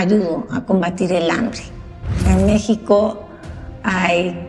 ayudo a combatir el hambre. En México hay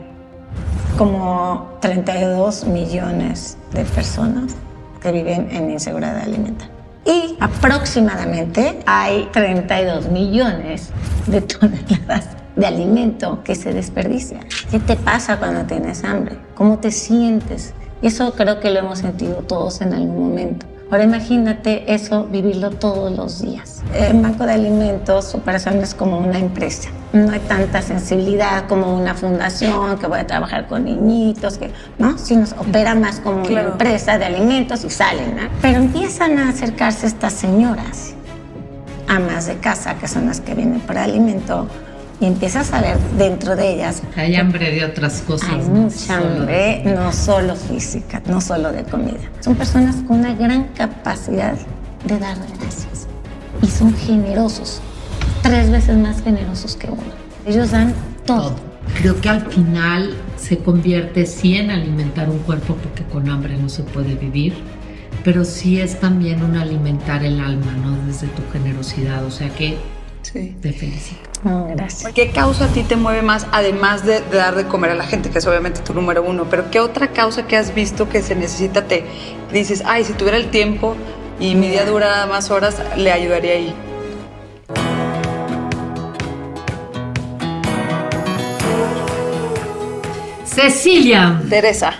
como 32 millones de personas que viven en inseguridad alimentaria. Y aproximadamente hay 32 millones de toneladas de alimento que se desperdicia. ¿Qué te pasa cuando tienes hambre? ¿Cómo te sientes? Y eso creo que lo hemos sentido todos en algún momento. Ahora imagínate eso, vivirlo todos los días. El Banco de Alimentos, su operación es como una empresa. No hay tanta sensibilidad como una fundación que voy a trabajar con niñitos, ¿no? Sino opera más como una empresa de alimentos y salen, ¿no? Pero empiezan a acercarse estas señoras, amas de casa, que son las que vienen por alimento, y empiezas a ver dentro de ellas. Hay hambre de otras cosas. Hay mucha hambre, no solo física, no solo de comida. Son personas con una gran capacidad de dar gracias. Y son generosos, 3 veces más generosos que uno. Ellos dan todo. Creo que al final se convierte sí en alimentar un cuerpo, porque con hambre no se puede vivir, pero sí es también un alimentar el alma, ¿no? Desde tu generosidad, o sea que sí, te felicito. No, gracias. ¿Qué causa a ti te mueve más, además de dar de comer a la gente, que es obviamente tu número 1, pero qué otra causa que has visto que se necesita te dices, ay, si tuviera el tiempo y mi día dura más horas, le ayudaría ahí? Cecilia. Teresa.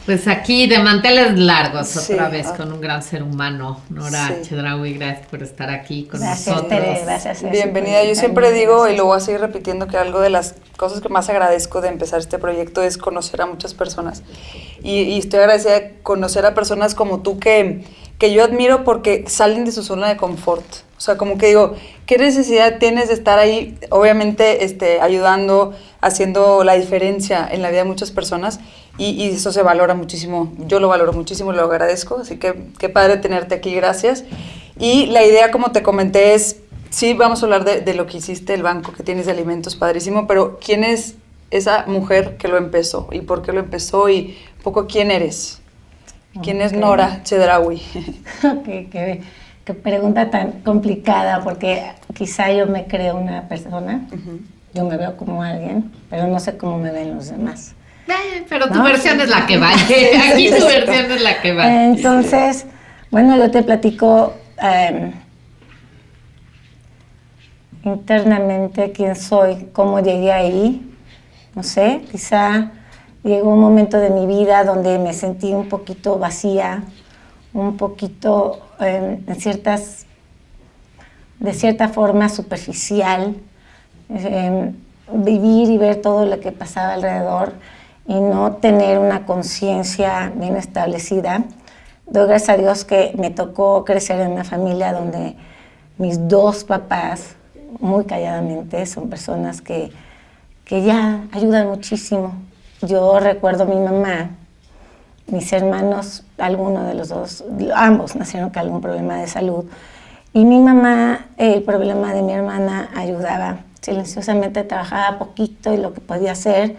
Pues aquí de manteles largos Sí, otra vez con un gran ser humano. Nora Chedraui, gracias por estar aquí con nosotros. Tere, gracias. Bienvenida. Yo siempre digo, y lo voy a seguir repitiendo, que algo de las cosas que más agradezco de empezar este proyecto es conocer a muchas personas. Y estoy agradecida de conocer a personas como tú que yo admiro porque salen de su zona de confort. O sea, como que digo, ¿qué necesidad tienes de estar ahí, obviamente, ayudando, haciendo la diferencia en la vida de muchas personas? Y eso se valora muchísimo. Yo lo valoro muchísimo y lo agradezco. Así que qué padre tenerte aquí, gracias. Y la idea, como te comenté, es, sí, vamos a hablar de lo que hiciste, el banco que tienes de alimentos, padrísimo, pero ¿quién es esa mujer que lo empezó? ¿Y por qué lo empezó? Y un poco, ¿quién eres? ¿Quién es Nora Chedraui? Qué pregunta tan complicada, porque quizá yo me creo una persona, yo me veo como alguien, pero no sé cómo me ven los demás. Pero tu versión es la que vale. Aquí tu versión es la que vale. Entonces, bueno, yo te platico internamente quién soy, cómo llegué ahí. No sé, quizá llegó un momento de mi vida donde me sentí un poquito vacía, un poquito de cierta forma superficial, vivir y ver todo lo que pasaba alrededor y no tener una conciencia bien establecida. Doy gracias a Dios que me tocó crecer en una familia donde mis 2 papás, muy calladamente, son personas que ya ayudan muchísimo. Yo recuerdo a mi mamá, mis hermanos, alguno de los 2, ambos nacieron con algún problema de salud. Y mi mamá, el problema de mi hermana, ayudaba silenciosamente, trabajaba poquito y lo que podía hacer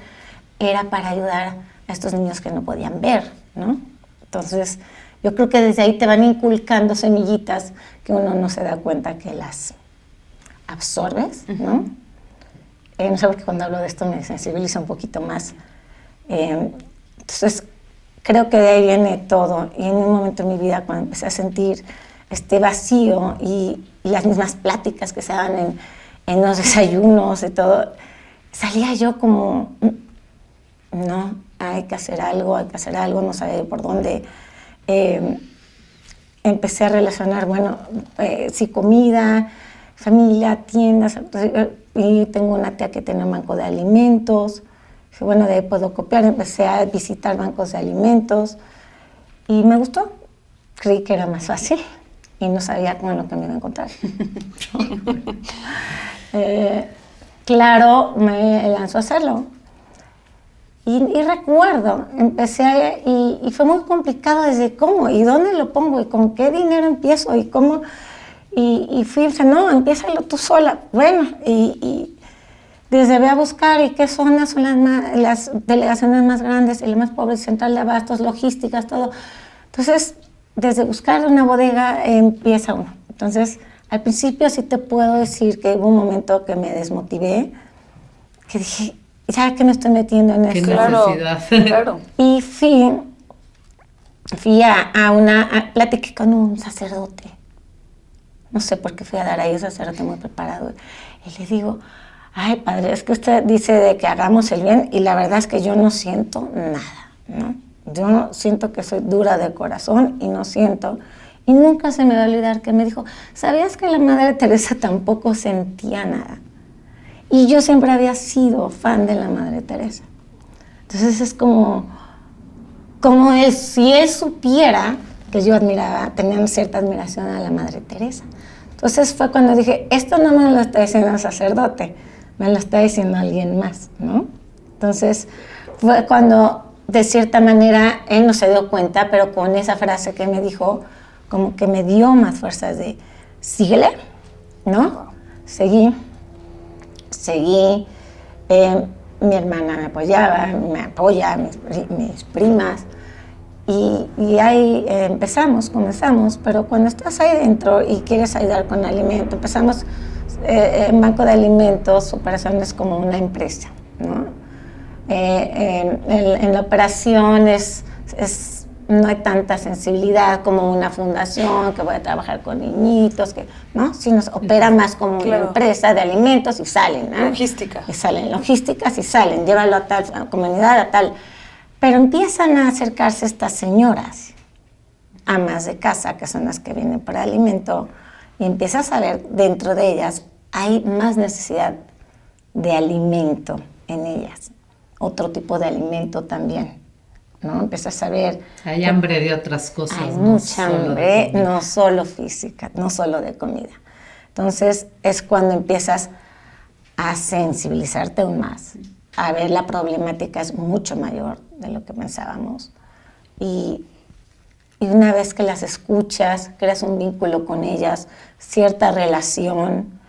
era para ayudar a estos niños que no podían ver, ¿no? Entonces, yo creo que desde ahí te van inculcando semillitas que uno no se da cuenta que las absorbes, ¿no? No sé por qué cuando hablo de esto me sensibiliza un poquito más. Entonces, creo que de ahí viene todo. Y en un momento en mi vida, cuando empecé a sentir este vacío y las mismas pláticas que se daban en los desayunos y todo, salía yo como, no, hay que hacer algo, no sabía por dónde. Empecé a relacionar, bueno, sí, comida, familia, tiendas, y tengo una tía que tiene un banco de alimentos. Dije, bueno, de ahí puedo copiar. Empecé a visitar bancos de alimentos y me gustó. Creí que era más fácil y no sabía con lo que me iba a encontrar. Claro, me lanzó a hacerlo. Y recuerdo, empecé y fue muy complicado desde cómo y dónde lo pongo y con qué dinero empiezo y cómo. Y fui, no, empiézalo tú sola. Bueno, y desde ve a buscar y qué zonas son las delegaciones más grandes y las más pobres, central de abastos, logísticas, todo. Entonces, desde buscar una bodega empieza uno. Entonces, Al principio sí te puedo decir que hubo un momento que me desmotivé, que dije, ya que me estoy metiendo en Qué esto. necesidad. Claro. Y platiqué con un sacerdote. No sé por qué fui a dar ahí, un sacerdote muy preparado. Y le digo, ay, padre, es que usted dice de que hagamos el bien y la verdad es que yo no siento nada, ¿no? Yo no siento que soy dura de corazón y no siento. Y nunca se me va a olvidar que me dijo, ¿sabías que la Madre Teresa tampoco sentía nada? Y yo siempre había sido fan de la Madre Teresa. Entonces es como si él supiera que yo tenía cierta admiración a la Madre Teresa. Entonces fue cuando dije, esto no me lo está diciendo el sacerdote, me lo está diciendo alguien más, ¿no? Entonces fue cuando, de cierta manera, él no se dio cuenta, pero con esa frase que me dijo, como que me dio más fuerzas de, síguele, ¿no? Seguí. Mi hermana me apoyaba, me apoya, mis primas. Y ahí comenzamos, pero cuando estás ahí dentro y quieres ayudar con alimento, empezamos en Banco de Alimentos, operaciones como una empresa, ¿no? En la operación no hay tanta sensibilidad como una fundación que voy a trabajar con niñitos, ¿no? Sino opera más como una empresa de alimentos y salen, ¿no? Logística. Y salen logísticas y salen, llévalo a tal comunidad, a tal. Pero empiezan a acercarse estas señoras, amas de casa, que son las que vienen para alimento, y empiezas a ver dentro de ellas, hay más necesidad de alimento en ellas, otro tipo de alimento también, ¿no? Empiezas a ver... Hay hambre de otras cosas. Hay mucha hambre, no solo física, no solo de comida. Entonces es cuando empiezas a sensibilizarte aún más, a ver la problemática es mucho mayor de lo que pensábamos. Y una vez que las escuchas, creas un vínculo con ellas, cierta relación,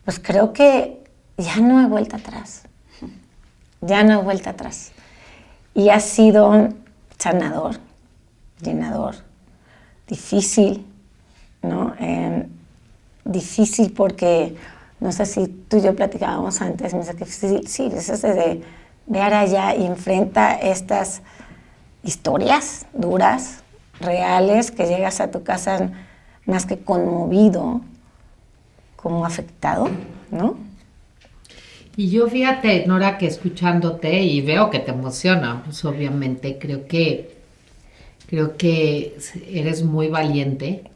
pues creo que ya no hay vuelta atrás. Ya no hay vuelta atrás. Y ha sido sanador, llenador, difícil, ¿no? Difícil porque, no sé si tú y yo platicábamos antes, me dice que sí, es ese de ver allá y enfrenta estas historias duras, reales, que llegas a tu casa más que conmovido, como afectado, ¿no? Y yo fíjate, Nora, que escuchándote y veo que te emociona, pues obviamente creo que eres muy valiente,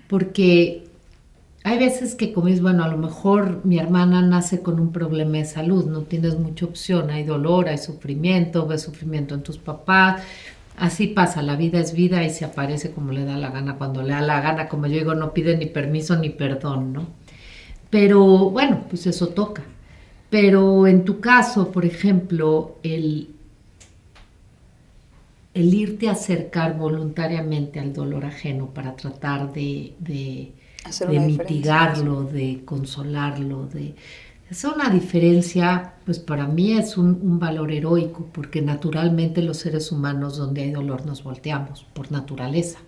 porque hay veces que como dices, bueno, a lo mejor mi hermana nace con un problema de salud, no tienes mucha opción, hay dolor, hay sufrimiento, ves sufrimiento en tus papás, así pasa, la vida es vida y se aparece como le da la gana, cuando le da la gana, como yo digo, no pide ni permiso ni perdón, ¿no? Pero bueno, pues eso toca. Pero en tu caso, por ejemplo, el irte a acercar voluntariamente al dolor ajeno para tratar de mitigarlo, de consolarlo, de hacer una diferencia, pues para mí es un valor heroico, porque naturalmente los seres humanos donde hay dolor nos volteamos, por naturaleza.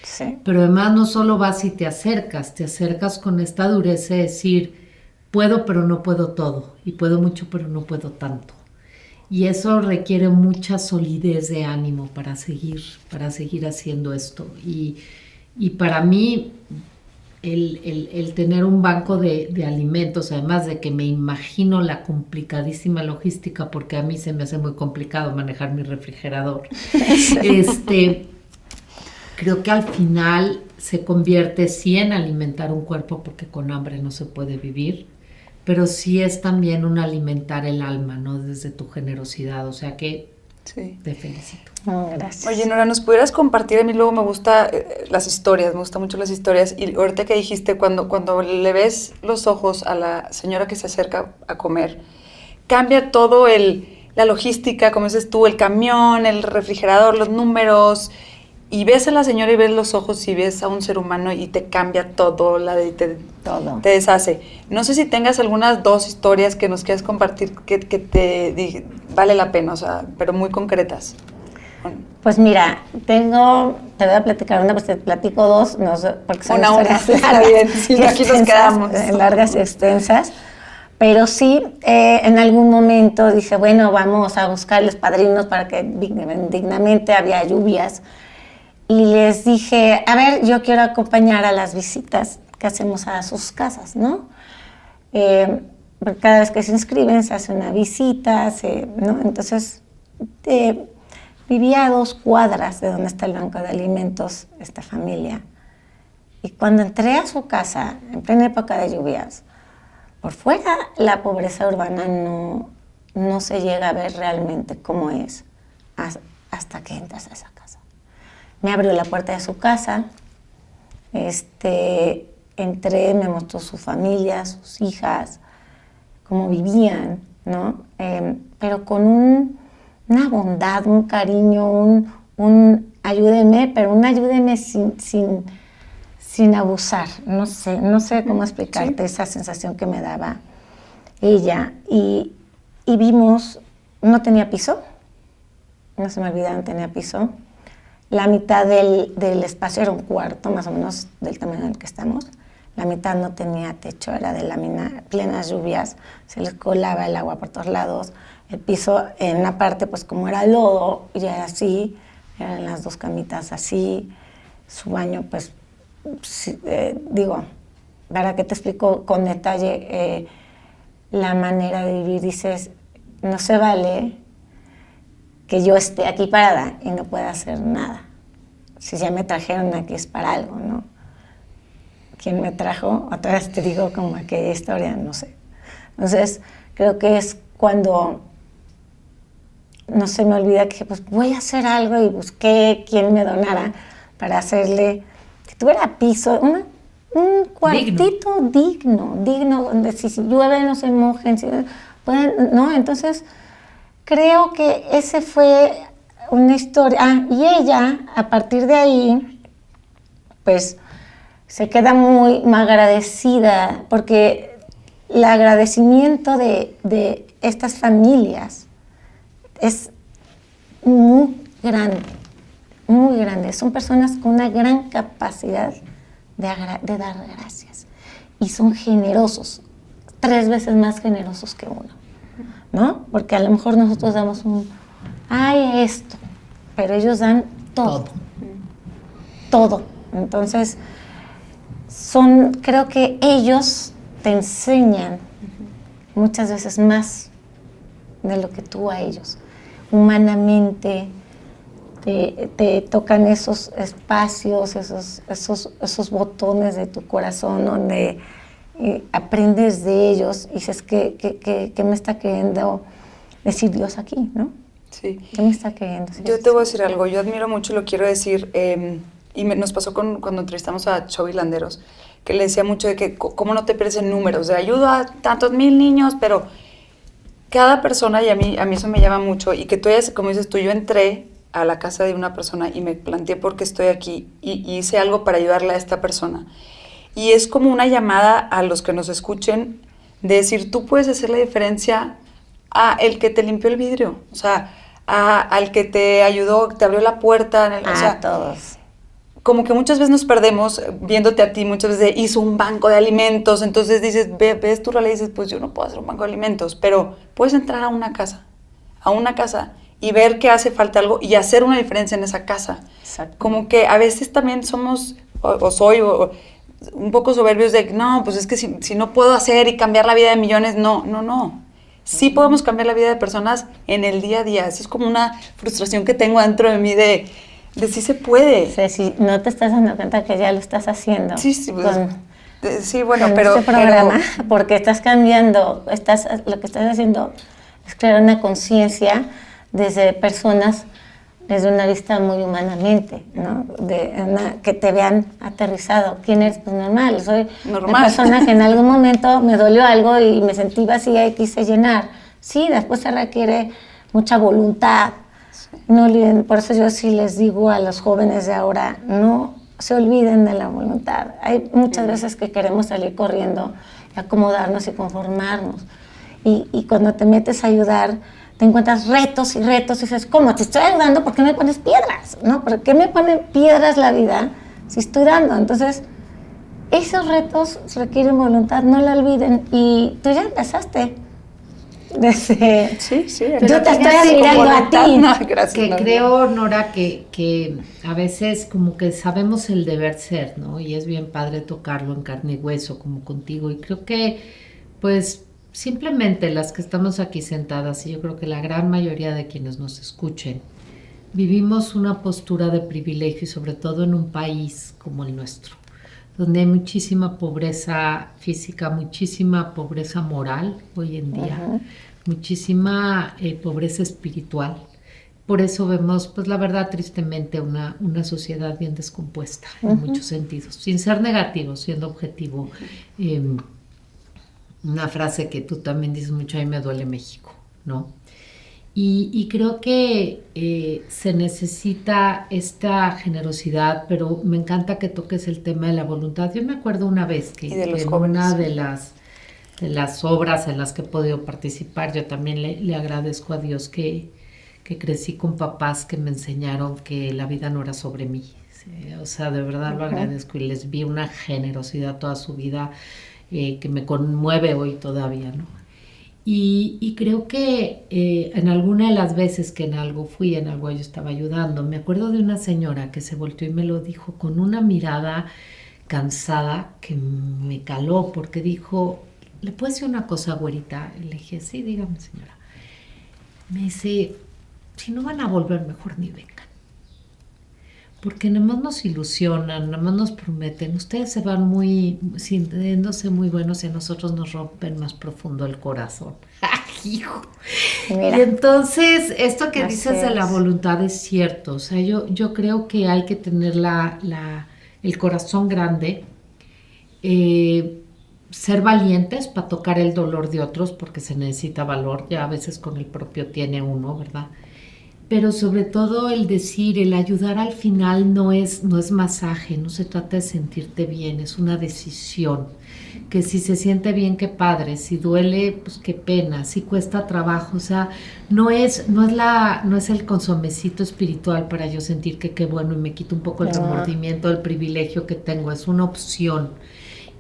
Sí. Pero además no solo vas y te acercas con esta dureza de decir, puedo pero no puedo todo, y puedo mucho pero no puedo tanto. Y eso requiere mucha solidez de ánimo para seguir haciendo esto. Y para mí, el tener un banco de alimentos, además de que me imagino la complicadísima logística, porque a mí se me hace muy complicado manejar mi refrigerador, creo que al final se convierte sí en alimentar un cuerpo, porque con hambre no se puede vivir, pero sí es también un alimentar el alma, ¿no? Desde tu generosidad, o sea que sí. Te felicito. Oh, gracias. Oye, Nora, ¿nos pudieras compartir? A mí luego me gustan las historias, me gustan mucho las historias, y ahorita que dijiste, cuando le ves los ojos a la señora que se acerca a comer, cambia todo la logística, como dices tú, el camión, el refrigerador, los números, y ves a la señora y ves los ojos y ves a un ser humano y te cambia todo, todo. Te deshace. No sé si tengas algunas 2 historias que nos quieras compartir que vale la pena, o sea, pero muy concretas. Pues mira, te voy a platicar una, pues te platico dos, no sé, porque son una, historias está bien, sí, aquí nos quedamos. largas y extensas, pero sí, en algún momento dije, bueno, vamos a buscarles padrinos para que dignamente había lluvias, y les dije, a ver, yo quiero acompañar a las visitas que hacemos a sus casas, ¿no? Porque cada vez que se inscriben se hace una visita, ¿no? Entonces, vivía a 2 cuadras de donde está el banco de alimentos esta familia. Y cuando entré a su casa, en plena época de lluvias, por fuera la pobreza urbana no se llega a ver realmente cómo es hasta que entras a esa casa. Me abrió la puerta de su casa, entré, me mostró su familia, sus hijas, cómo vivían, ¿no? Pero con una bondad, un cariño, un ayúdeme, pero un ayúdeme sin abusar. No sé cómo explicarte esa sensación que me daba ella. Y vimos, no tenía piso, no se me olvida, no tenía piso. La mitad del espacio era un cuarto, más o menos del tamaño en el que estamos. La mitad no tenía techo, era de lámina, plenas lluvias, se les colaba el agua por todos lados. El piso en una parte, pues como era lodo, ya era así, eran las 2 camitas así. Su baño, pues, sí, para que te explico con detalle la manera de vivir, dices, no se vale que yo esté aquí parada y no pueda hacer nada. Si ya me trajeron aquí es para algo, ¿no? ¿Quién me trajo? Otra vez te digo como aquella historia, no sé. Entonces, creo que es cuando no se me olvida que pues voy a hacer algo y busqué quién me donara para hacerle, que tuviera piso, un cuartito digno, donde si llueve no se mojen, ¿no? Entonces, creo que ese fue una historia. Y ella, a partir de ahí, pues, se queda muy agradecida, porque el agradecimiento de estas familias es muy grande, muy grande. Son personas con una gran capacidad de dar gracias. Y son generosos, 3 veces más generosos que uno, ¿no? Porque a lo mejor nosotros damos esto, pero ellos dan todo. Todo. Entonces, creo que ellos te enseñan muchas veces más de lo que tú a ellos. Humanamente te tocan esos espacios, esos botones de tu corazón donde aprendes de ellos y dices, ¿qué me está queriendo decir Dios aquí, no? Sí. ¿Qué me está queriendo decir? Yo te voy a decir algo, yo admiro mucho, lo quiero decir, y nos pasó cuando entrevistamos a Chovy Landeros, que le decía mucho de que cómo no te pierdes en números, de ayudo a tantos 1000 niños, pero cada persona, y a mí eso me llama mucho, y que tú, como dices tú, yo entré a la casa de una persona y me planteé por qué estoy aquí y hice algo para ayudarle a esta persona. Y es como una llamada a los que nos escuchen de decir, tú puedes hacer la diferencia a el que te limpió el vidrio, o sea, al que te ayudó, te abrió la puerta. O sea, todos. Como que muchas veces nos perdemos viéndote a ti, muchas veces hizo un banco de alimentos, entonces dices, ves tu realidad y dices, pues yo no puedo hacer un banco de alimentos, pero puedes entrar a una casa y ver que hace falta algo y hacer una diferencia en esa casa. Exacto. Como que a veces también somos, soy un poco soberbios de, no, pues es que si no puedo hacer y cambiar la vida de millones, no. Sí podemos cambiar la vida de personas en el día a día. Eso es como una frustración que tengo dentro de mí de sí se puede. O sea, si no te estás dando cuenta que ya lo estás haciendo. Sí, bueno, con pero... este programa, porque estás cambiando, lo que estás haciendo es crear una conciencia desde personas, desde una vista muy humanamente, ¿no? Que te vean aterrizado. ¿Quién eres? Pues normal, soy una persona que en algún momento me dolió algo y me sentí vacía y quise llenar. Sí, después se requiere mucha voluntad. Sí. No olviden, por eso yo sí les digo a los jóvenes de ahora, no se olviden de la voluntad. Hay muchas veces que queremos salir corriendo, acomodarnos y conformarnos. Y cuando te metes a ayudar, te encuentras retos y retos y dices, ¿cómo? Te estoy ayudando, ¿por qué me pones piedras? ¿No? ¿Por qué me ponen piedras la vida si estoy dando? Entonces, esos retos requieren voluntad, no la olviden. Y tú ya empezaste. Desde... Sí. Yo te estoy admirando a ti. No, gracias. Que Nora. creo, Nora, que a veces como que sabemos el deber ser, ¿no? Y es bien padre tocarlo en carne y hueso, como contigo. Y creo que, pues, simplemente las que estamos aquí sentadas, y yo creo que la gran mayoría de quienes nos escuchen, vivimos una postura de privilegio y sobre todo en un país como el nuestro, donde hay muchísima pobreza física, muchísima pobreza moral hoy en día, muchísima pobreza espiritual. Por eso vemos, pues la verdad, tristemente, una sociedad bien descompuesta en muchos sentidos, sin ser negativo, siendo objetivo. Una frase que tú también dices mucho, a mí me duele México, ¿no? Y creo que se necesita esta generosidad, pero me encanta que toques el tema de la voluntad. Yo me acuerdo una vez que en una de las obras en las que he podido participar, yo también le agradezco a Dios que crecí con papás que me enseñaron que la vida no era sobre mí. ¿Sí? O sea, de verdad lo agradezco y les vi una generosidad toda su vida que me conmueve hoy todavía, ¿no? Y creo que en alguna de las veces que en algo fui, en algo yo estaba ayudando, me acuerdo de una señora que se volteó y me lo dijo con una mirada cansada que me caló, porque dijo, ¿le puedo decir una cosa, güerita? Y le dije, sí, dígame, señora. Me dice, si no van a volver, mejor ni vengan. Porque nada más nos ilusionan, nada más nos prometen. Ustedes se van muy, sintiéndose muy buenos y a nosotros nos rompen más profundo el corazón. ¡Hijo! Mira. Y entonces, esto que dices de la es. voluntad es cierto. O sea, yo creo que hay que tener el corazón grande, ser valientes para tocar el dolor de otros, porque se necesita valor. Ya a veces con el propio tiene uno, ¿verdad? Pero sobre todo el decir, el ayudar al final no es masaje, no se trata de sentirte bien, es una decisión. Que si se siente bien, qué padre, si duele, pues qué pena, si cuesta trabajo, o sea, no es el consomecito espiritual para yo sentir que qué bueno y me quito un poco el remordimiento del privilegio que tengo, es una opción.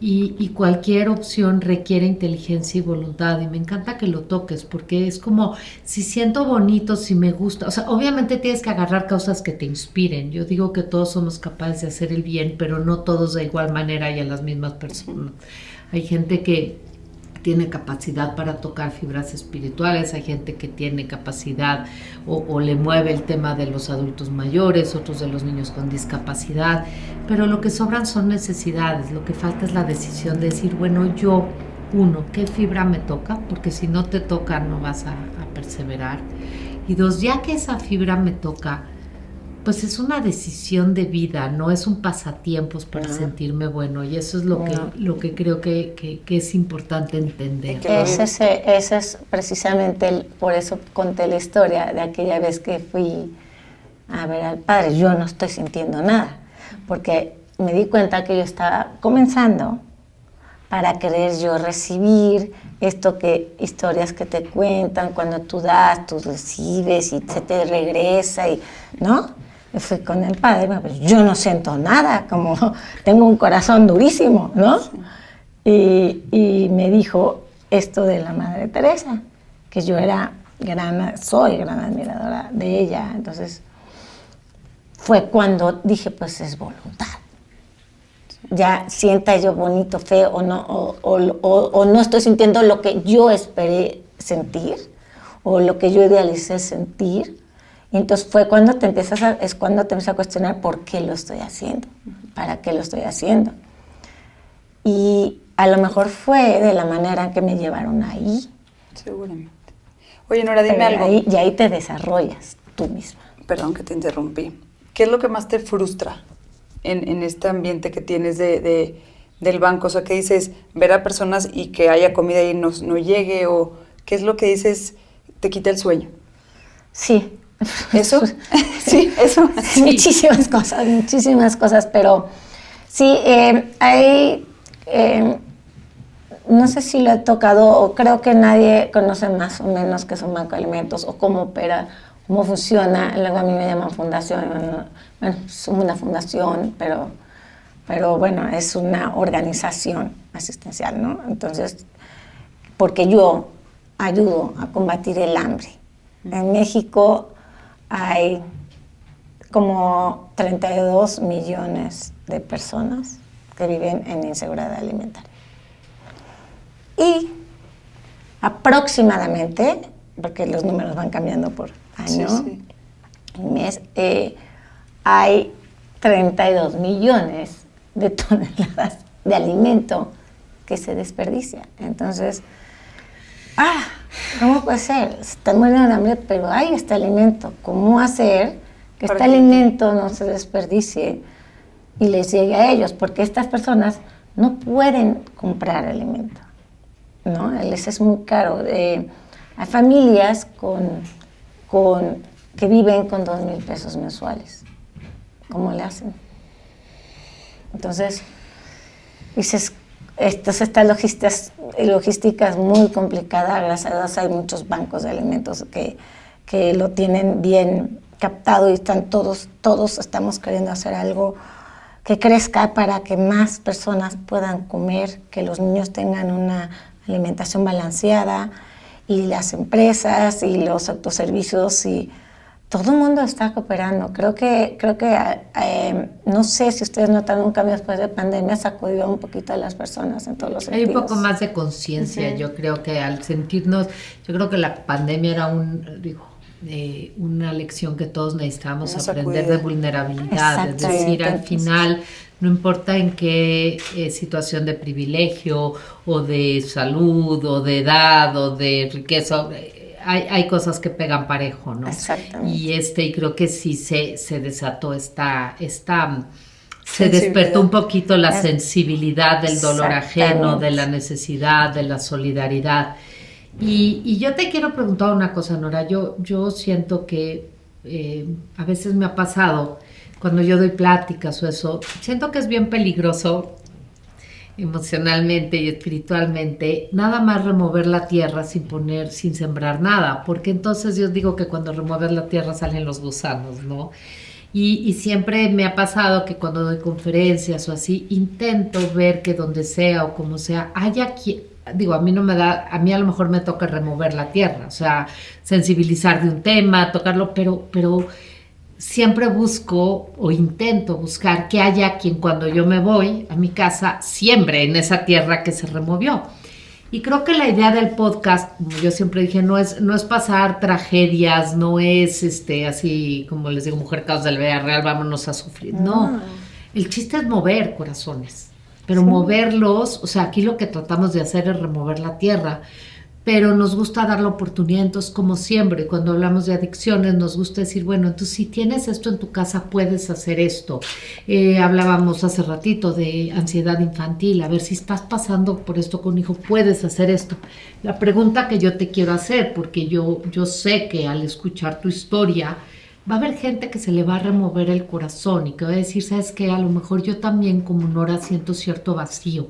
Y cualquier opción requiere inteligencia y voluntad, y me encanta que lo toques, porque es como, si siento bonito, si me gusta, o sea, obviamente tienes que agarrar causas que te inspiren. Yo digo que todos somos capaces de hacer el bien, pero no todos de igual manera y a las mismas personas. Hay gente que tiene capacidad para tocar fibras espirituales, hay gente que tiene capacidad o le mueve el tema de los adultos mayores, otros de los niños con discapacidad, pero lo que sobran son necesidades, lo que falta es la decisión de decir, bueno, yo, uno, ¿qué fibra me toca? Porque si no te toca no vas a perseverar. Y dos, ya que esa fibra me toca, pues es una decisión de vida, no es un pasatiempos para sentirme bueno, y eso es lo que creo que es importante entender. Ese es precisamente, por eso conté la historia de aquella vez que fui a ver al padre. Yo no estoy sintiendo nada, porque me di cuenta que yo estaba comenzando para querer yo recibir historias que te cuentan, cuando tú das, tú recibes y se te regresa, ¿no? Fui con el padre, pues yo no siento nada, como tengo un corazón durísimo, ¿no? Y me dijo esto de la Madre Teresa, que yo soy gran admiradora de ella. Entonces fue cuando dije, pues es voluntad. Ya sienta yo bonito, feo o no estoy sintiendo lo que yo esperé sentir o lo que yo idealicé sentir. Y entonces fue cuando te empiezas a cuestionar por qué lo estoy haciendo, para qué lo estoy haciendo. Y a lo mejor fue de la manera en que me llevaron ahí. Seguramente. Oye, Nora, dime algo. Y ahí te desarrollas tú misma. Perdón que te interrumpí. ¿Qué es lo que más te frustra en este ambiente que tienes del banco? O sea, ¿qué dices? Ver a personas y que haya comida y no llegue, o ¿qué es lo que dices te quita el sueño? Sí. ¿Eso? Sí, eso. Sí. Muchísimas cosas, pero sí, hay no sé si lo he tocado o creo que nadie conoce más o menos qué es un banco de alimentos o cómo opera, cómo funciona. Luego a mí me llaman fundación. Bueno, es una fundación, pero bueno, es una organización asistencial, ¿no? Entonces, porque yo ayudo a combatir el hambre. En México hay como 32 millones de personas que viven en inseguridad alimentaria. Y aproximadamente, porque los números van cambiando por año y mes, hay 32 millones de toneladas de alimento que se desperdicia. Entonces, ¿cómo puede ser? Se están muriendo de hambre, pero hay este alimento. ¿Cómo hacer que este alimento no se desperdicie y les llegue a ellos? Porque estas personas no pueden comprar alimento, ¿no? Les es muy caro. Hay familias que viven con 2,000 pesos mensuales. ¿Cómo le hacen? Entonces, dices, esta logística es muy complicada. Gracias a Dios hay muchos bancos de alimentos que lo tienen bien captado y están todos estamos queriendo hacer algo que crezca para que más personas puedan comer, que los niños tengan una alimentación balanceada, y las empresas y los autoservicios y todo el mundo está cooperando. Creo que no sé si ustedes notaron un cambio después de pandemia, sacudió un poquito a las personas en todos los sentidos. Hay un poco más de conciencia, yo creo que al sentirnos, yo creo que la pandemia era una lección que todos necesitamos aprender de vulnerabilidad, es decir, al final no importa en qué situación de privilegio o de salud o de edad o de riqueza, hay cosas que pegan parejo, ¿no? Exactamente. Y creo que sí se desató se despertó un poquito la sensibilidad del dolor ajeno, de la necesidad, de la solidaridad. Y yo te quiero preguntar una cosa, Nora. Yo siento que a veces me ha pasado cuando yo doy pláticas o eso, siento que es bien peligroso emocionalmente y espiritualmente, nada más remover la tierra sin sembrar nada, porque entonces yo digo que cuando remueves la tierra salen los gusanos, ¿no? Y siempre me ha pasado que cuando doy conferencias o así, intento ver que donde sea o como sea, haya quien, a mí a lo mejor me toca remover la tierra, o sea, sensibilizar de un tema, tocarlo, pero siempre busco o intento buscar que haya quien cuando yo me voy a mi casa siembre en esa tierra que se removió. Y creo que la idea del podcast, como yo siempre dije, no es pasar tragedias, no es así como les digo, mujer caos del Villarreal, vámonos a sufrir. No, el chiste es mover corazones, pero moverlos, o sea, aquí lo que tratamos de hacer es remover la tierra, pero nos gusta dar la oportunidad. Entonces, como siempre, cuando hablamos de adicciones, nos gusta decir, bueno, entonces si tienes esto en tu casa, puedes hacer esto. Hablábamos hace ratito de ansiedad infantil, a ver, si estás pasando por esto con un hijo, puedes hacer esto. La pregunta que yo te quiero hacer, porque yo sé que al escuchar tu historia, va a haber gente que se le va a remover el corazón y que va a decir, ¿sabes qué? A lo mejor yo también como Nora siento cierto vacío,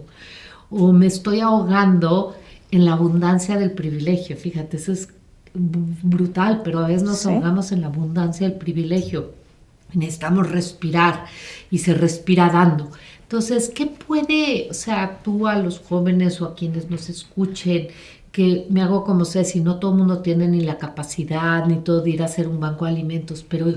o me estoy ahogando en la abundancia del privilegio. Fíjate, eso es brutal, pero a veces nos ahogamos en la abundancia del privilegio. Necesitamos respirar y se respira dando. Entonces, ¿qué puede, o sea, tú a los jóvenes o a quienes nos escuchen, que me hago como sé, si no todo el mundo tiene ni la capacidad ni todo de ir a hacer un banco de alimentos, pero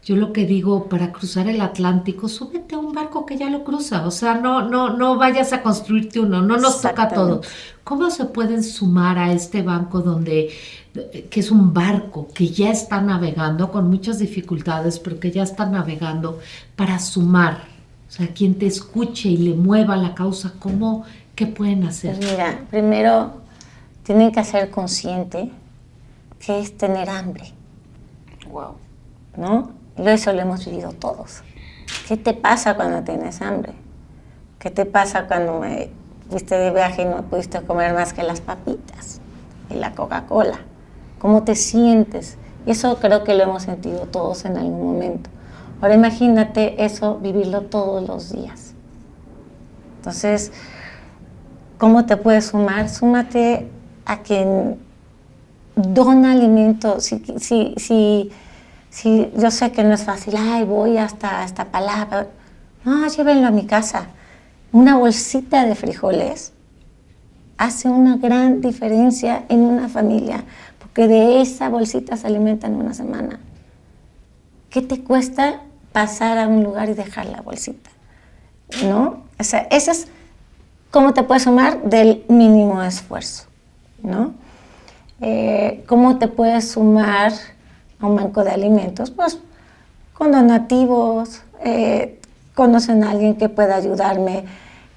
yo lo que digo, para cruzar el Atlántico, súbete a un barco que ya lo cruza, o sea, no vayas a construirte uno, no nos toca a todos. ¿Cómo se pueden sumar a este banco que es un barco que ya está navegando con muchas dificultades, pero que ya está navegando para sumar? O sea, quien te escuche y le mueva la causa, ¿qué pueden hacer? Pues mira, primero tienen que ser conscientes que es tener hambre. Wow. ¿No? Eso lo hemos vivido todos. ¿Qué te pasa cuando tienes hambre? ¿Qué te pasa cuando fuiste de viaje y no pudiste comer más que las papitas y la Coca-Cola? ¿Cómo te sientes? Y eso creo que lo hemos sentido todos en algún momento. Ahora imagínate eso, vivirlo todos los días. Entonces, ¿cómo te puedes sumar? Súmate a quien dona alimento. Si yo sé que no es fácil, ay, voy hasta esta palabra. No, llévenlo a mi casa. Una bolsita de frijoles hace una gran diferencia en una familia, porque de esa bolsita se alimentan una semana. ¿Qué te cuesta pasar a un lugar y dejar la bolsita? ¿No? O sea, eso es cómo te puedes sumar del mínimo esfuerzo, ¿no? ¿Cómo te puedes sumar a un banco de alimentos? Pues con donativos, conocen a alguien que pueda ayudarme,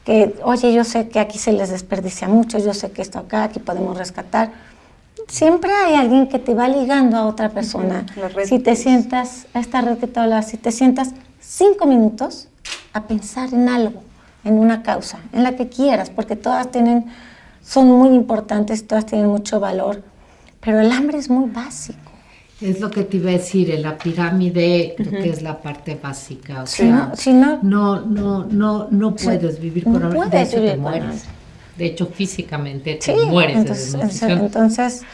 que, oye, yo sé que aquí se les desperdicia mucho, yo sé que esto acá, aquí podemos rescatar. Siempre hay alguien que te va ligando a otra persona. Si te sientas, a esta red que te habla, si te sientas 5 minutos a pensar en algo, en una causa, en la que quieras, porque todas son muy importantes, todas tienen mucho valor, pero el hambre es muy básico. Es lo que te iba a decir, en la pirámide creo que es la parte básica, o Sí, sea, no Sí, puedes vivir con no hambre, de puedes hecho te vivir con mueres. hambre. De hecho, físicamente te Sí, mueres de entonces, desnutrición.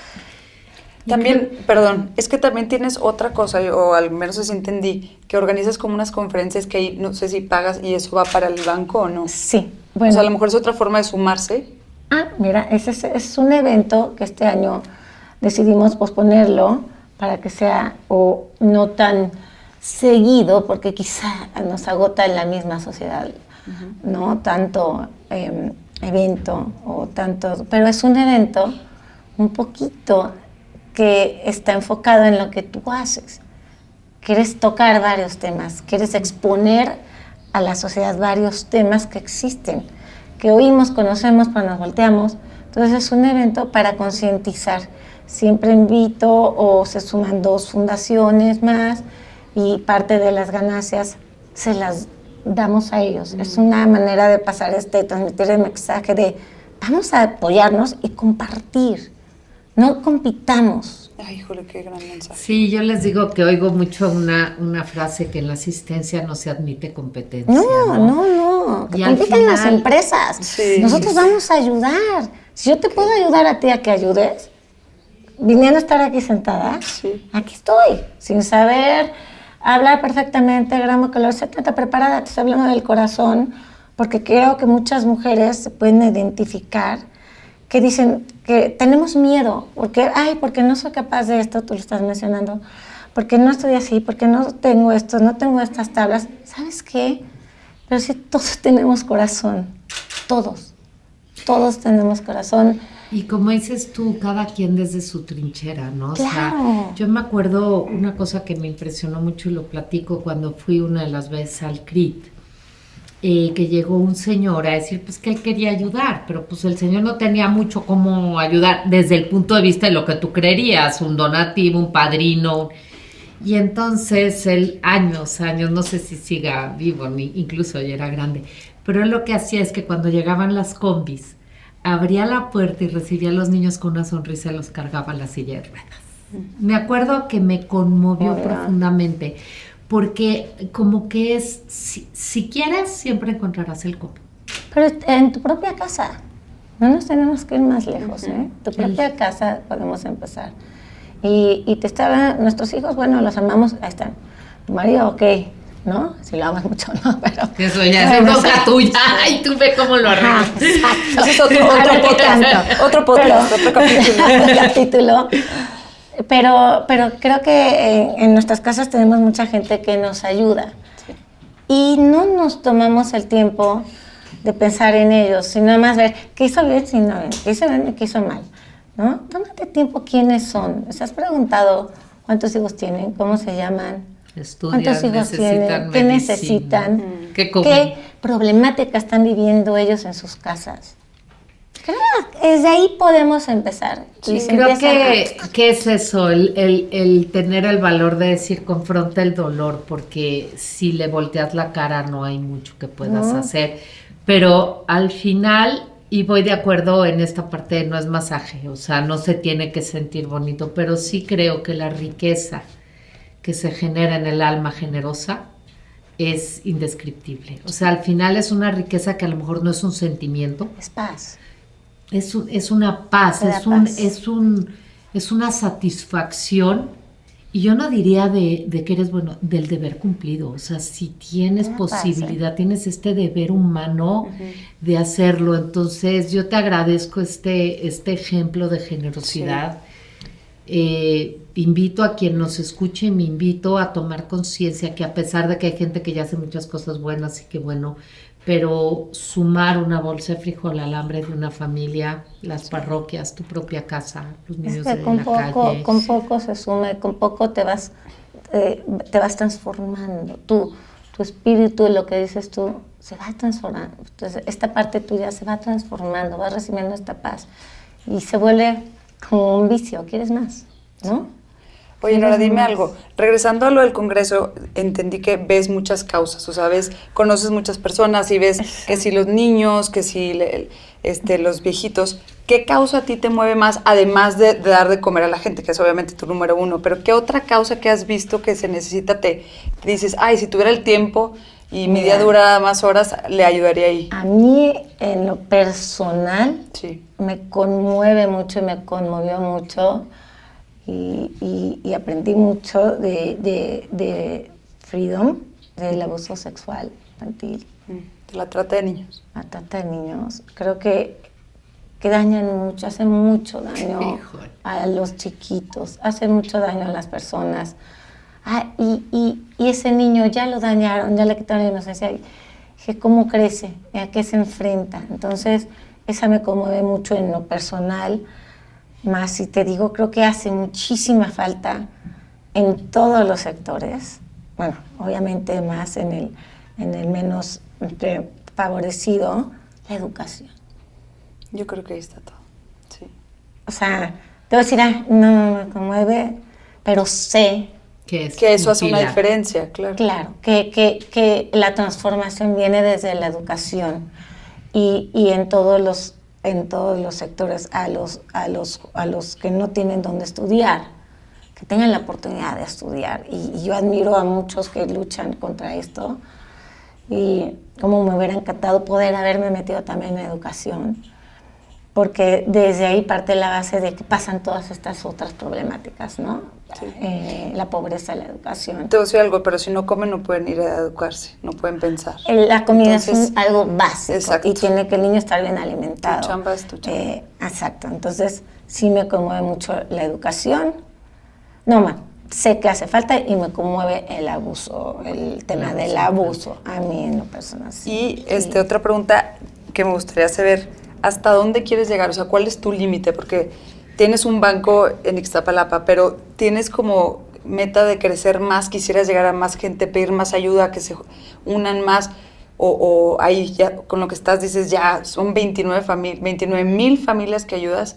También, perdón, es que también tienes otra cosa, o al menos así entendí, que organizas como unas conferencias que ahí no sé si pagas y eso va para el banco o no. sí, O bueno. sea, a lo mejor es otra forma de sumarse. Mira, ese es un evento que este año decidimos posponerlo para que sea o no tan seguido, porque quizá nos agota en la misma sociedad, ¿no? Tanto evento o tanto, pero es un evento un poquito que está enfocado en lo que tú haces. Quieres tocar varios temas, quieres exponer a la sociedad varios temas que existen, que oímos, conocemos, pero nos volteamos. Entonces es un evento para concientizar. Siempre invito o se suman 2 fundaciones más y parte de las ganancias se las damos a ellos. Es una manera de pasar transmitir el mensaje de vamos a apoyarnos y compartir. No compitamos. Ay, híjole, qué gran mensaje. Sí, yo les digo que oigo mucho una frase que en la asistencia no se admite competencia. No. Que Y al compiten las final- empresas. Sí. Nosotros vamos a ayudar. Si yo te puedo ayudar a ti a que ayudes, viniendo a estar aquí sentada, Sí. aquí estoy, sin saber hablar perfectamente, gramo, calor, 70 preparada, te estoy hablando del corazón, porque creo que muchas mujeres se pueden identificar, que dicen que tenemos miedo, porque no soy capaz de esto, tú lo estás mencionando, porque no estoy así, porque no tengo esto, no tengo estas tablas. ¿Sabes qué? Pero sí, todos tenemos corazón, todos tenemos corazón. Y como dices tú, cada quien desde su trinchera, ¿no? Claro. O sea, yo me acuerdo una cosa que me impresionó mucho y lo platico cuando fui una de las veces al CRIT, que llegó un señor a decir pues que él quería ayudar, pero pues el señor no tenía mucho cómo ayudar desde el punto de vista de lo que tú creerías, un donativo, un padrino. Y entonces él, años, no sé si siga vivo, ni incluso ya era grande, pero él lo que hacía es que cuando llegaban las combis, abría la puerta y recibía a los niños con una sonrisa y los cargaba a la silla de ruedas. Me acuerdo que me conmovió profundamente, porque como que es, si quieres, siempre encontrarás el cómo. Pero en tu propia casa, no nos tenemos que ir más lejos, ¿eh? Tu propia casa podemos empezar. Y te estaban, nuestros hijos, bueno, los amamos, ahí están. Tu marido, ok, ¿no? Si lo amas mucho, ¿no? Pero eso ya es bronca tuya. Ay, tú ve cómo lo arreglas. Exacto. Ese es otro podcast, otro capítulo. Pero creo que en nuestras casas tenemos mucha gente que nos ayuda. Sí. Y no nos tomamos el tiempo de pensar en ellos, sino más ver qué hizo bien, qué hizo bien y qué hizo mal, ¿no? Tómate tiempo quiénes son. ¿Se has preguntado cuántos hijos tienen? ¿Cómo se llaman? Estudian, ¿cuántos hijos tienen? ¿Qué necesitan? ¿Qué problemática están viviendo ellos en sus casas? Creo que desde ahí podemos empezar. Sí, creo que es eso, el tener el valor de decir confronta el dolor, porque si le volteas la cara no hay mucho que puedas hacer. Pero al final, y voy de acuerdo en esta parte de no es masaje, o sea, no se tiene que sentir bonito, pero sí creo que la riqueza que se genera en el alma generosa es indescriptible. O sea, al final es una riqueza que a lo mejor no es un sentimiento. Es paz. es una paz, es una satisfacción. Y yo no diría de que eres bueno, del deber cumplido. O sea, si tienes posibilidad, tienes este deber humano de hacerlo. Entonces, yo te agradezco este ejemplo de generosidad. Invito a quien nos escuche, me invito a tomar conciencia que a pesar de que hay gente que ya hace muchas cosas buenas y que bueno, pero sumar una bolsa de frijol al hambre de una familia, las parroquias, tu propia casa, los niños de la calle. Con poco se sume, con poco te vas transformando. Tu espíritu, lo que dices tú, se va transformando. Entonces, esta parte tuya se va transformando, vas recibiendo esta paz y se vuelve como un vicio, ¿quieres más? ¿No? Oye, Nora, dime algo. Regresando a lo del Congreso, entendí que ves muchas causas, o sea, conoces muchas personas y ves que si los niños, que si los viejitos. ¿Qué causa a ti te mueve más, además de dar de comer a la gente, que es obviamente tu número uno? Pero ¿qué otra causa que has visto que se necesita te dices, ay, si tuviera el tiempo y mi día dura más horas, le ayudaría ahí? A mí, en lo personal, sí, me conmueve mucho y me conmovió mucho y aprendí mucho de Freedom, del abuso sexual infantil. De la trata de niños. La trata de niños. Creo que dañan mucho, hacen mucho daño a los chiquitos, hacen mucho daño a las personas. Y ese niño ya lo dañaron, ya le quitaron la inocencia. Dije, ¿cómo crece? ¿A qué se enfrenta? Entonces, esa me conmueve mucho en lo personal. Más, si te digo, creo que hace muchísima falta en todos los sectores. Bueno, obviamente más en el menos favorecido, la educación. Yo creo que ahí está todo, sí. O sea, te voy a decir, no me conmueve, pero sé que eso hace una diferencia, claro. Claro, que la transformación viene desde la educación y en todos los sectores, a los que no tienen dónde estudiar, que tengan la oportunidad de estudiar. Y yo admiro a muchos que luchan contra esto y como me hubiera encantado poder haberme metido también en educación, porque desde ahí parte la base de que pasan todas estas otras problemáticas, ¿no? Sí. La pobreza, la educación. Te voy a decir algo, pero si no comen no pueden ir a educarse, no pueden pensar. La comida es algo básico. Exacto. Y tiene que el niño estar bien alimentado. Tu chamba es tu chamba. Exacto, entonces sí me conmueve mucho la educación. No, sé que hace falta y me conmueve el abuso, el tema del abuso, a mí en lo personal. Sí. Y otra pregunta que me gustaría saber, ¿hasta dónde quieres llegar? O sea, ¿cuál es tu límite? Porque tienes un banco en Ixtapalapa, pero tienes como meta de crecer más, quisieras llegar a más gente, pedir más ayuda, que se unan más, o ahí ya con lo que estás dices, ya son 29,000 familias que ayudas,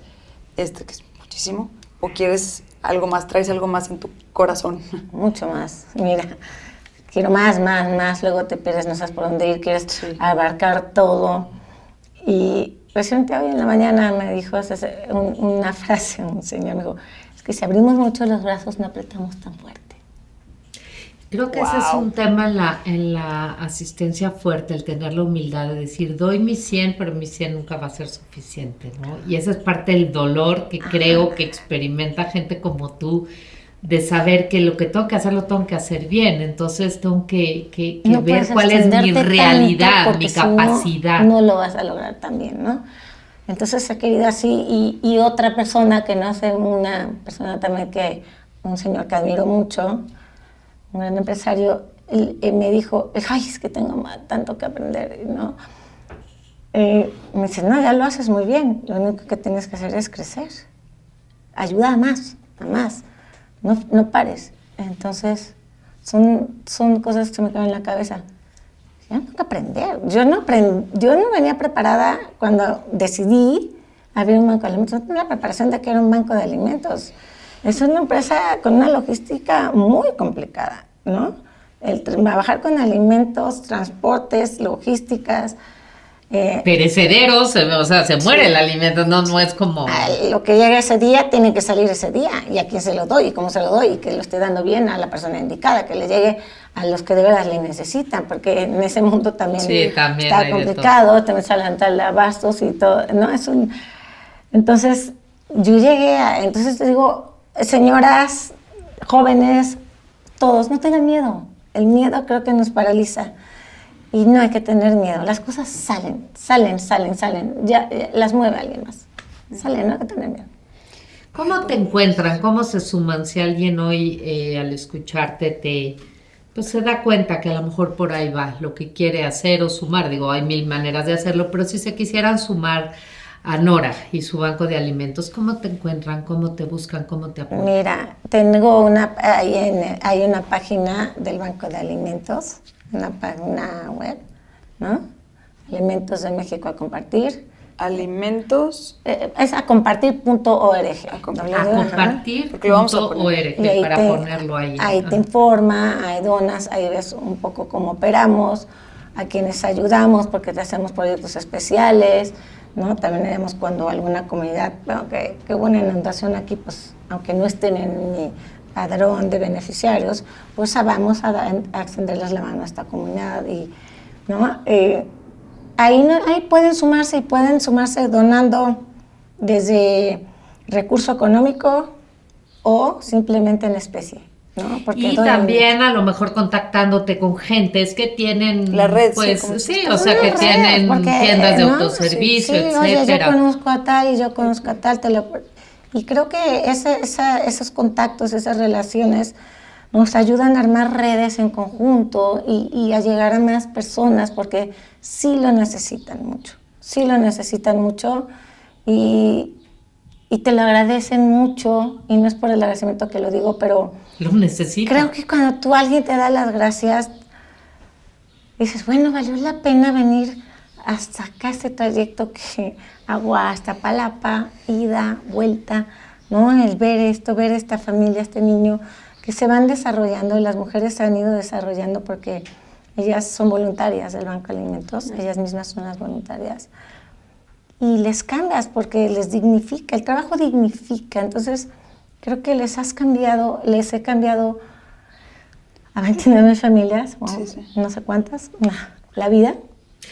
que es muchísimo, o quieres algo más, traes algo más en tu corazón. Mucho más, mira, quiero más, luego te pierdes, no sabes por dónde ir, quieres abarcar todo. Y recientemente hoy en la mañana me dijo una frase, un señor me dijo, es que si abrimos mucho los brazos no apretamos tan fuerte. Creo que ese es un tema en la asistencia fuerte, el tener la humildad de decir, doy mi 100, pero mi 100 nunca va a ser suficiente, ¿no? Y esa es parte del dolor que creo que experimenta gente como tú, de saber que lo que tengo que hacer lo tengo que hacer bien, entonces tengo que no ver cuál es mi realidad, mi capacidad. No lo vas a lograr también, ¿no? Entonces he querido así, y otra persona que no hace, una persona también un señor que admiro mucho, un gran empresario, me dijo, ay, es que tengo tanto que aprender, ¿no? Me dice, no, ya lo haces muy bien, lo único que tienes que hacer es crecer, ayuda a más. No pares. Entonces, son cosas que se me quedan en la cabeza. Yo tengo que aprender. Yo no venía preparada cuando decidí abrir un banco de alimentos. No tenía preparación de que era un banco de alimentos. Es una empresa con una logística muy complicada, ¿no? El trabajar con alimentos, transportes, logísticas. Perecederos, o sea, se muere el alimento, no es como... Lo que llega ese día tiene que salir ese día, y a quién se lo doy, y cómo se lo doy, y que lo esté dando bien a la persona indicada, que le llegue a los que de verdad le necesitan, porque en ese mundo también está complicado, también sale a abastos y todo, ¿no? Entonces, entonces te digo, señoras, jóvenes, todos, no tengan miedo. El miedo creo que nos paraliza y no hay que tener miedo. Las cosas salen. Ya las mueve alguien más. Salen, no hay que tener miedo. ¿Cómo te encuentran? ¿Cómo se suman? Si alguien hoy al escucharte pues se da cuenta que a lo mejor por ahí va lo que quiere hacer o sumar. Digo, hay 1000 maneras de hacerlo, pero si se quisieran sumar a Nora y su banco de alimentos, ¿cómo te encuentran? ¿Cómo te buscan? ¿Cómo te apoyan? Mira, hay una página del Banco de Alimentos, una página web, ¿no? Alimentos de México a compartir. Alimentos. Es a compartir.org. A compartir.org para ponerlo ahí. Ahí te informa, ahí donas, ahí ves un poco cómo operamos, a quienes ayudamos, porque te hacemos proyectos especiales, ¿no? También vemos cuando alguna comunidad, bueno, que hubo una inundación aquí, pues aunque no estén en mi padrón de beneficiarios, pues vamos a extenderles la mano a esta comunidad y, ¿no? Ahí pueden sumarse donando desde recurso económico o simplemente en especie, ¿no? Porque y también a lo mejor contactándote con gentes que tienen la red, pues sí, o sea, que tienen tiendas de autoservicio, etcétera. Oye, yo conozco a tal y yo conozco a tal, y creo que esos contactos, esas relaciones nos ayudan a armar redes en conjunto y a llegar a más personas porque sí lo necesitan mucho y te lo agradecen mucho y no es por el agradecimiento que lo digo, pero lo necesitan. Creo que cuando alguien te da las gracias, dices, bueno, valió la pena venir hasta acá este trayecto que hago hasta Palapa, ida, vuelta, ¿no? El ver esta familia, este niño, que se van desarrollando y las mujeres se han ido desarrollando porque ellas son voluntarias del Banco de Alimentos, ellas mismas son las voluntarias. Y les cambias porque les dignifica, el trabajo dignifica. Entonces, creo que les he cambiado a 29 familias, no sé cuántas, la vida.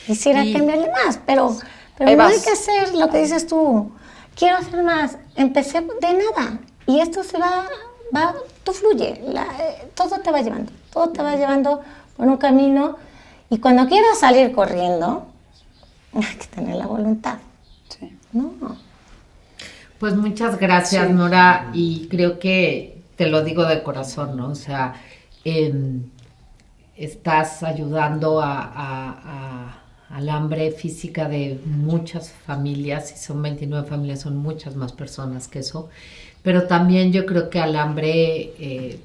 Quisiera cambiarle más, pero no hay que hacer lo que dices tú. Quiero hacer más. Empecé de nada y esto se va tú fluye, todo te va llevando por un camino y cuando quieras salir corriendo, hay que tener la voluntad. Sí. No. Pues muchas gracias, Nora, y creo que te lo digo de corazón, ¿no? O sea, estás ayudando al hambre física de muchas familias, y son 29 familias, son muchas más personas que eso, pero también yo creo que al hambre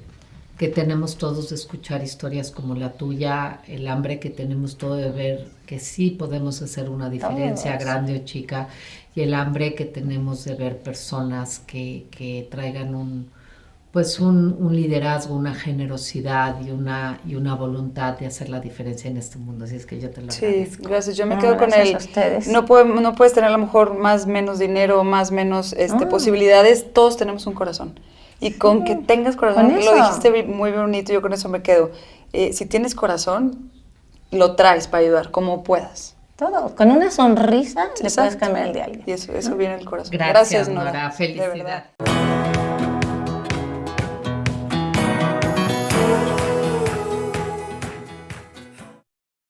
que tenemos todos de escuchar historias como la tuya, el hambre que tenemos todo de ver que sí podemos hacer una diferencia todos, grande o chica, y el hambre que tenemos de ver personas que traigan un liderazgo, una generosidad y una voluntad de hacer la diferencia en este mundo. Así es que yo te lo agradezco. Sí, gracias. Yo me quedo con él. No puedes tener a lo mejor menos dinero, menos posibilidades. Todos tenemos un corazón. Y con que tengas corazón, lo dijiste muy bonito, yo con eso me quedo. Si tienes corazón, lo traes para ayudar, como puedas. Todo, con una sonrisa le puedes cambiar el día a alguien. Y eso viene del corazón. Gracias, Nora. Felicidad. De verdad.